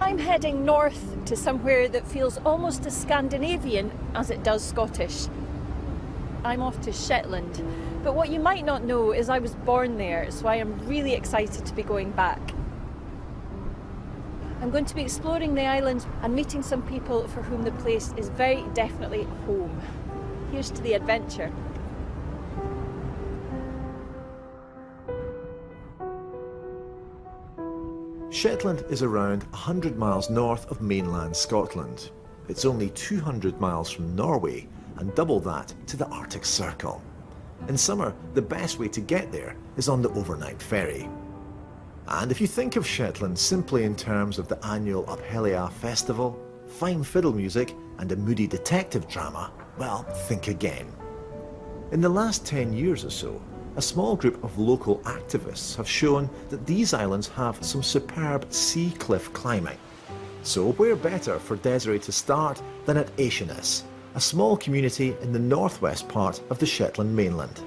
I'm heading north to somewhere that feels almost as Scandinavian as it does Scottish. I'm off to Shetland, but what you might not know is I was born there, so I am really excited to be going back. I'm going to be exploring the island and meeting some people for whom the place is very definitely home. Here's to the adventure. Shetland is around 100 miles north of mainland Scotland. It's only 200 miles from Norway and double that to the Arctic Circle. In summer, the best way to get there is on the overnight ferry. And if you think of Shetland simply in terms of the annual Uphellia Festival, fine fiddle music and a moody detective drama, well, think again. In the last 10 years or so, a small group of local activists have shown that these islands have some superb sea cliff climbing. So where better for Desiree to start than at Eshaness, a small community in the northwest part of the Shetland mainland.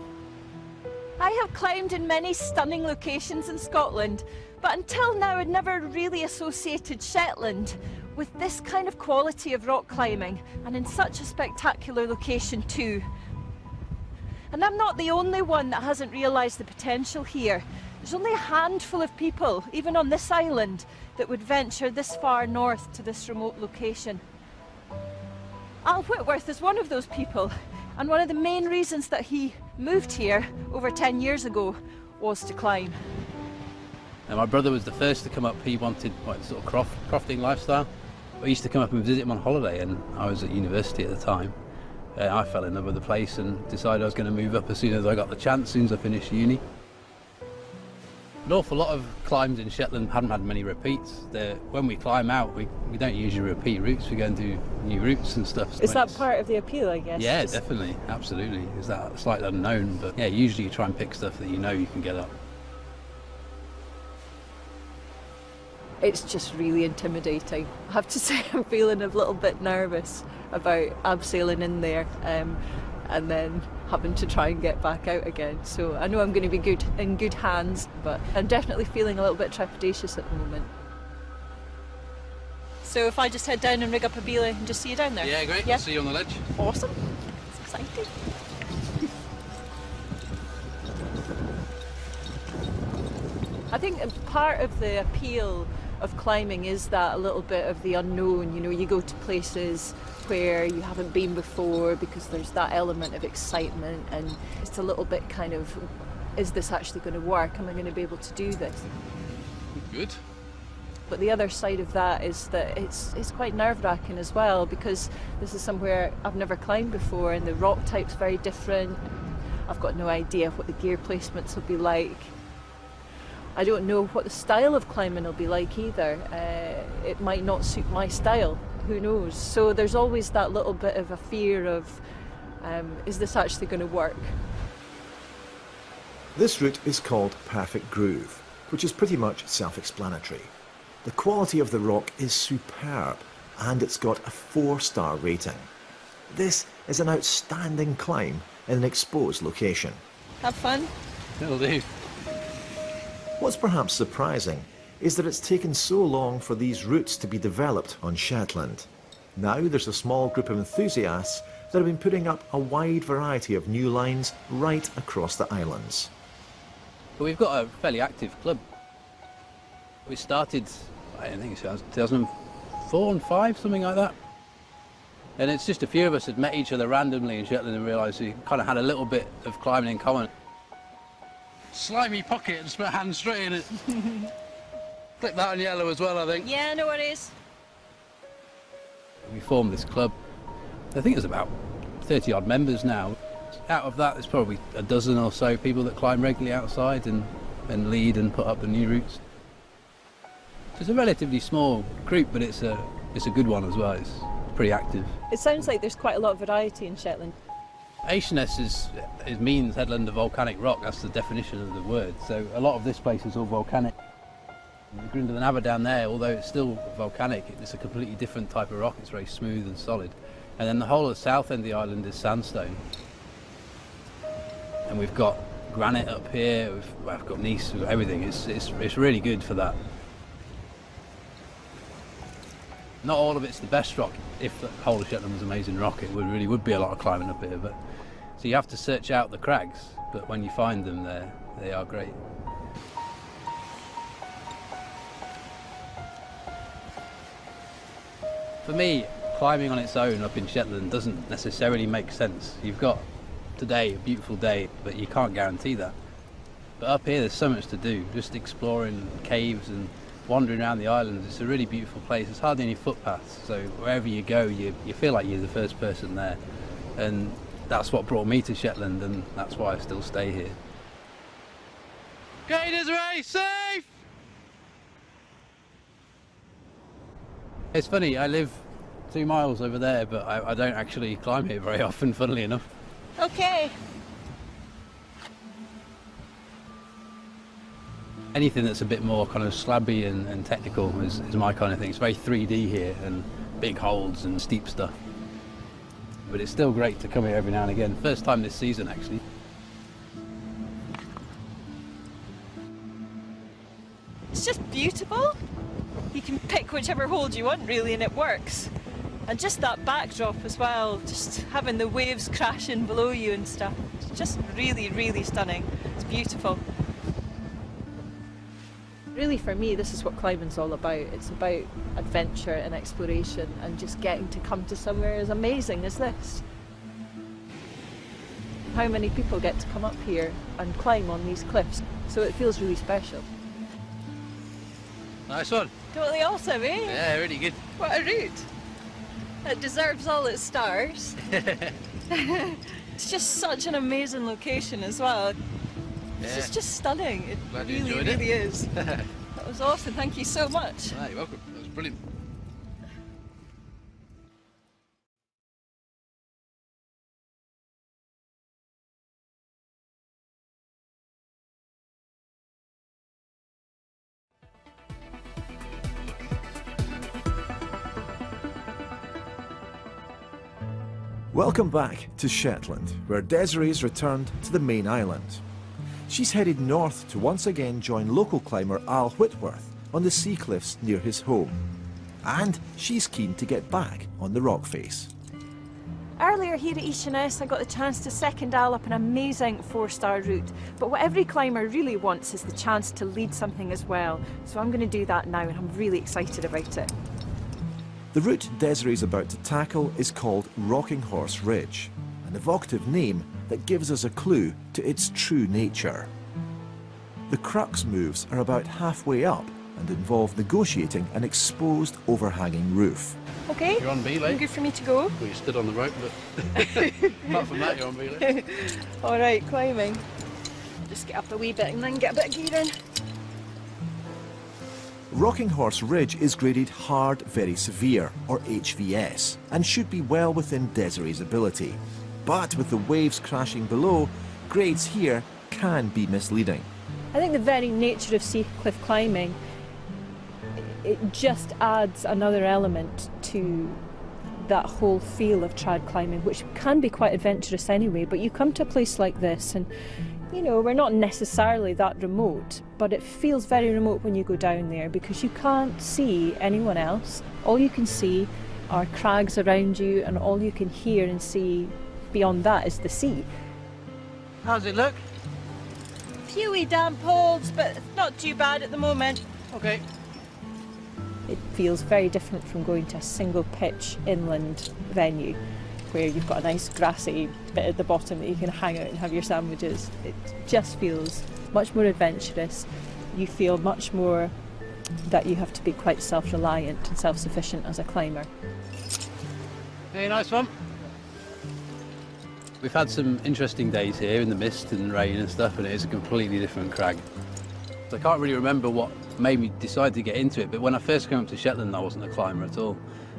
I have climbed in many stunning locations in Scotland, but until now I'd never really associated Shetland with this kind of quality of rock climbing, and in such a spectacular location too. And I'm not the only one that hasn't realised the potential here. There's only a handful of people, even on this island, that would venture this far north to this remote location. Al Whitworth is one of those people, and one of the main reasons that he moved here over 10 years ago was to climb. And my brother was the first to come up. He wanted sort of crofting lifestyle. I used to come up and visit him on holiday, and I was at university at the time. I fell in love with the place and decided I was going to move up as soon as I got the chance, as soon as I finished uni. An awful lot of climbs in Shetland hadn't had many repeats. When we climb out, we don't usually repeat routes, we go and do new routes and stuff. Is that part of the appeal, I guess? Yeah, definitely, absolutely. Is that slightly unknown, but yeah, usually you try and pick stuff that you know you can get up. It's just really intimidating. I have to say I'm feeling a little bit nervous about abseiling in there and then having to try and get back out again. So I know I'm going to be in good hands, but I'm definitely feeling a little bit trepidatious at the moment. So if I just head down and rig up a belay and just see you down there? Yeah, great. Yeah. I'll see you on the ledge. Awesome. It's exciting. I think part of the appeal of climbing is that a little bit of the unknown. You know, you go to places where you haven't been before because there's that element of excitement, and it's a little bit kind of, is this actually going to work? Am I going to be able to do this? Good. But the other side of that is that it's quite nerve-wracking as well, because this is somewhere I've never climbed before and the rock type's very different. I've got no idea what the gear placements will be like. I don't know what the style of climbing will be like either. It might not suit my style, who knows? So there's always that little bit of a fear of, is this actually going to work? This route is called Perfect Groove, which is pretty much self-explanatory. The quality of the rock is superb, and it's got a 4-star rating. This is an outstanding climb in an exposed location. Have fun. It'll do. What's perhaps surprising is that it's taken so long for these routes to be developed on Shetland. Now there's a small group of enthusiasts that have been putting up a wide variety of new lines right across the islands. But we've got a fairly active club. We started, I think it was 2004 and 5, something like that. And it's just a few of us had met each other randomly in Shetland and realised we kind of had a little bit of climbing in common. Slimy pocket and just put a hand straight in it. Click that on yellow as well, I think. Yeah, no worries. We formed this club. I think there's about 30 odd members now. Out of that, there's probably a dozen or so people that climb regularly outside and lead and put up the new routes. So it's a relatively small group, but it's a good one as well. It's pretty active. It sounds like there's quite a lot of variety in Shetland. Eshaness means headland of volcanic rock. That's the definition of the word. So a lot of this place is all volcanic. The Grund of the Nava down there, although it's still volcanic, it's a completely different type of rock. It's very smooth and solid. And then the whole of the south end of the island is sandstone. And we've got granite up here, I've got gneiss, everything. It's really good for that. Not all of it's the best rock. If the whole of Shetland was amazing rock, it really would be a lot of climbing up here. But so you have to search out the crags, but when you find them, they are great. For me, climbing on its own up in Shetland doesn't necessarily make sense. You've got today a beautiful day, but you can't guarantee that. But up here there's so much to do, just exploring caves and wandering around the islands. It's a really beautiful place. There's hardly any footpaths, so wherever you go you feel like you're the first person there, and that's what brought me to Shetland, and that's why I still stay here. Okay, Desiree, safe! It's funny, I live 2 miles over there, but I don't actually climb here very often, funnily enough. Okay. Anything that's a bit more kind of slabby and technical is my kind of thing. It's very 3D here, and big holds and steep stuff. But it's still great to come here every now and again. First time this season, actually. It's just beautiful. You can pick whichever hold you want, really, and it works. And just that backdrop as well, just having the waves crashing below you and stuff. It's just really, really stunning. It's beautiful. Really, for me, this is what climbing's all about. It's about adventure and exploration, and just getting to come to somewhere as amazing as this. How many people get to come up here and climb on these cliffs? So it feels really special. Nice one. Totally awesome, eh? Yeah, really good. What a route. It deserves all its stars. It's just such an amazing location as well. Yeah. It's just stunning. It Glad you really, enjoyed it. really is. That was awesome. Thank you so much. Ah, you're welcome. That was brilliant. Welcome back to Shetland, where Desiree's returned to the main island. She's headed north to once again join local climber Al Whitworth on the sea cliffs near his home. And she's keen to get back on the rock face. Earlier here at Eshaness, I got the chance to second Al up an amazing 4-star route. But what every climber really wants is the chance to lead something as well. So I'm going to do that now, and I'm really excited about it. The route Desiree's about to tackle is called Rocking Horse Ridge, an evocative name that gives us a clue to its true nature. The crux moves are about halfway up and involve negotiating an exposed overhanging roof. Okay, You're on belay. good for me to go. Well, you stood on the rope, but apart from that, you're on belay. All right, climbing. Just get up a wee bit and then get a bit of gear in. Rocking Horse Ridge is graded Hard Very Severe, or HVS, and should be well within Desiree's ability. But with the waves crashing below, grades here can be misleading. I think the very nature of sea cliff climbing, it just adds another element to that whole feel of trad climbing, which can be quite adventurous anyway. But you come to a place like this and, you know, we're not necessarily that remote, but it feels very remote when you go down there because you can't see anyone else. All you can see are crags around you, and all you can hear and see beyond that is the sea. How does it look? Few wee damp holds, but not too bad at the moment. Okay. It feels very different from going to a single pitch inland venue where you've got a nice grassy bit at the bottom that you can hang out and have your sandwiches. It just feels much more adventurous. You feel much more that you have to be quite self-reliant and self-sufficient as a climber. Hey, nice one. We've had some interesting days here in the mist and rain and stuff, and it is a completely different crag. So I can't really remember what made me decide to get into it, but when I first came up to Shetland I wasn't a climber at all.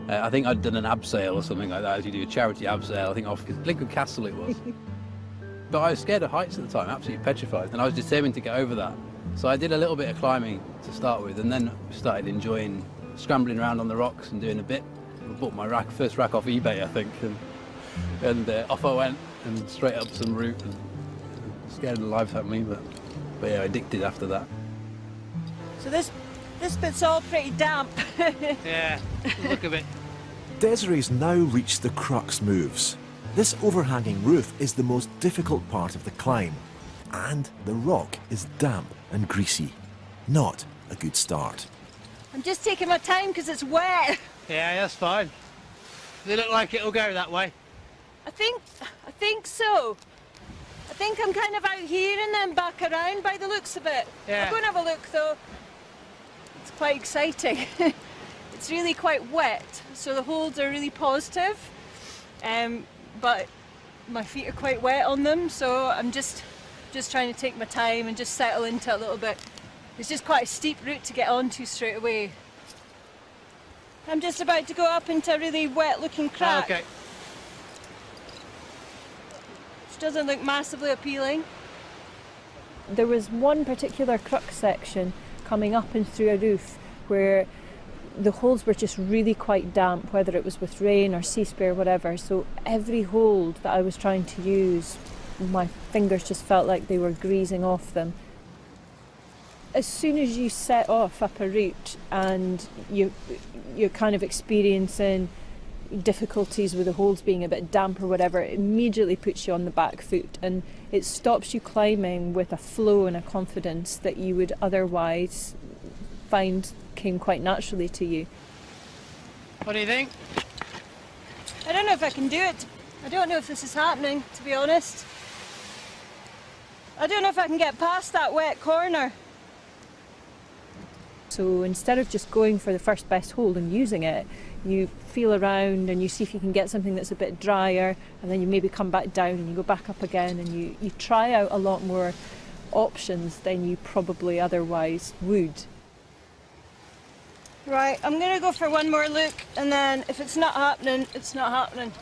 I think I'd done an abseil or something like that, as you do a charity abseil, I think off Lincoln Castle it was. But I was scared of heights at the time, absolutely petrified, and I was determined to get over that. So I did a little bit of climbing to start with, and then started enjoying scrambling around on the rocks and doing a bit. I bought my first rack off eBay, I think, and off I went, and straight up some route, and scared the life out of me, but yeah, addicted after that. So this bit's all pretty damp. Yeah, look of it. Desiree's now reached the crux moves. This overhanging roof is the most difficult part of the climb, and the rock is damp and greasy. Not a good start. I'm just taking my time because it's wet. Yeah, that's fine. Does it look like it'll go that way? I think so. I think I'm kind of out here and then back around by the looks of it. Yeah. I'll go and have a look though. It's quite exciting. It's really quite wet, so the holds are really positive. But my feet are quite wet on them, so I'm just trying to take my time and just settle into it a little bit. It's just quite a steep route to get onto straight away. I'm just about to go up into a really wet looking crack. Okay. Which doesn't look massively appealing. There was one particular crux section coming up and through a roof where the holes were just really quite damp, whether it was with rain or sea spray or whatever. So every hold that I was trying to use, my fingers just felt like they were greasing off them. As soon as you set off up a route and you're kind of experiencing difficulties with the holds being a bit damp or whatever, it immediately puts you on the back foot and it stops you climbing with a flow and a confidence that you would otherwise find came quite naturally to you. What do you think? I don't know if I can do it. I don't know if this is happening, to be honest. I don't know if I can get past that wet corner. So instead of just going for the first best hold and using it, you feel around and you see if you can get something that's a bit drier, and then you maybe come back down and you go back up again, and you try out a lot more options than you probably otherwise would. Right, I'm going to go for one more look, and then if it's not happening, it's not happening.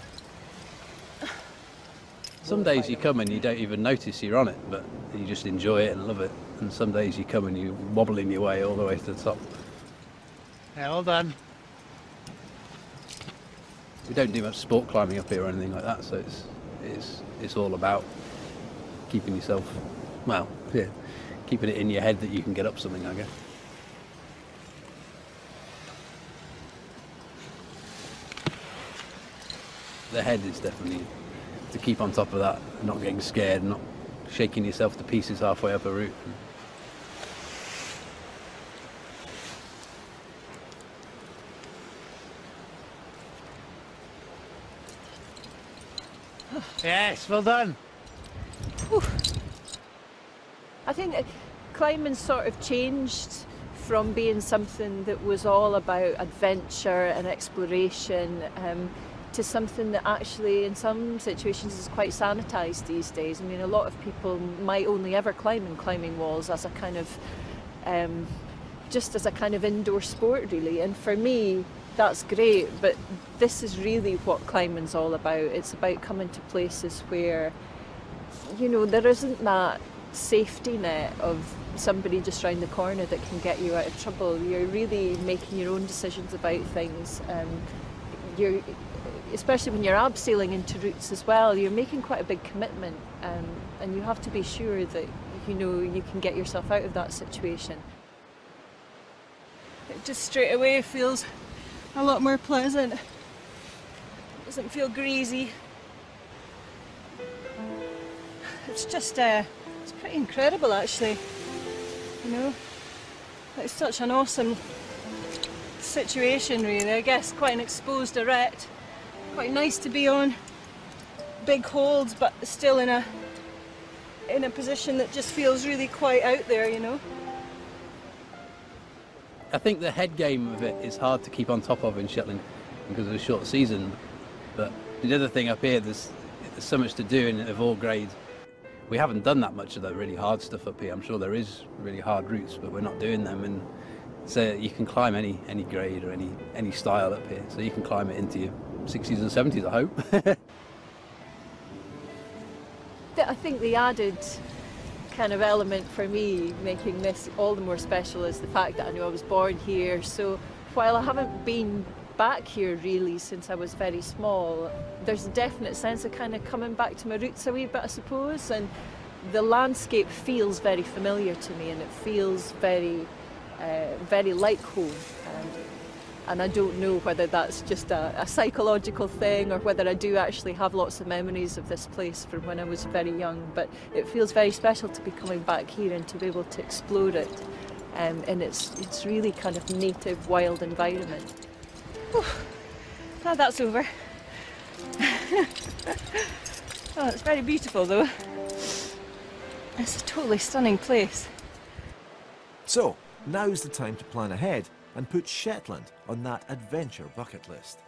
Some days you come and you don't even notice you're on it, but you just enjoy it and love it. And some days you come and you wobbling your way all the way to the top. Yeah, well done. We don't do much sport climbing up here or anything like that, so it's all about keeping yourself, well, yeah, keeping it in your head that you can get up something, I guess. The head is definitely to keep on top of that, not getting scared, not shaking yourself to pieces halfway up a route. Yes, well done. Whew. I think climbing sort of changed from being something that was all about adventure and exploration to something that actually in some situations is quite sanitised these days. I mean, a lot of people might only ever climb in climbing walls as a kind of just as a kind of indoor sport, really, and for me that's great, but this is really what climbing's all about. It's about coming to places where, you know, there isn't that safety net of somebody just round the corner that can get you out of trouble. You're really making your own decisions about things. Especially when you're abseiling into routes as well, you're making quite a big commitment, and you have to be sure that, you know, you can get yourself out of that situation. It just straight away feels a lot more pleasant. It doesn't feel greasy. It's just, it's pretty incredible actually, you know. It's such an awesome situation really, I guess, quite an exposed arête. Quite nice to be on big holds, but still in a position that just feels really quite out there, you know. I think the head game of it is hard to keep on top of in Shetland because of the short season. But the other thing up here, there's so much to do in of all grades. We haven't done that much of the really hard stuff up here. I'm sure there is really hard routes, but we're not doing them. And so you can climb any grade or any style up here. So you can climb it into your 60s and 70s, I hope. I think the added kind of element for me making this all the more special is the fact that I know I was born here. So while I haven't been back here really since I was very small, there's a definite sense of kind of coming back to my roots a wee bit, I suppose. And the landscape feels very familiar to me, and it feels very, very like home. And I don't know whether that's just a psychological thing or whether I do actually have lots of memories of this place from when I was very young, but it feels very special to be coming back here and to be able to explore it in its really kind of native, wild environment. Whew. Now that's over. Oh, it's very beautiful though. It's a totally stunning place. So, now's the time to plan ahead and put Shetland on that adventure bucket list.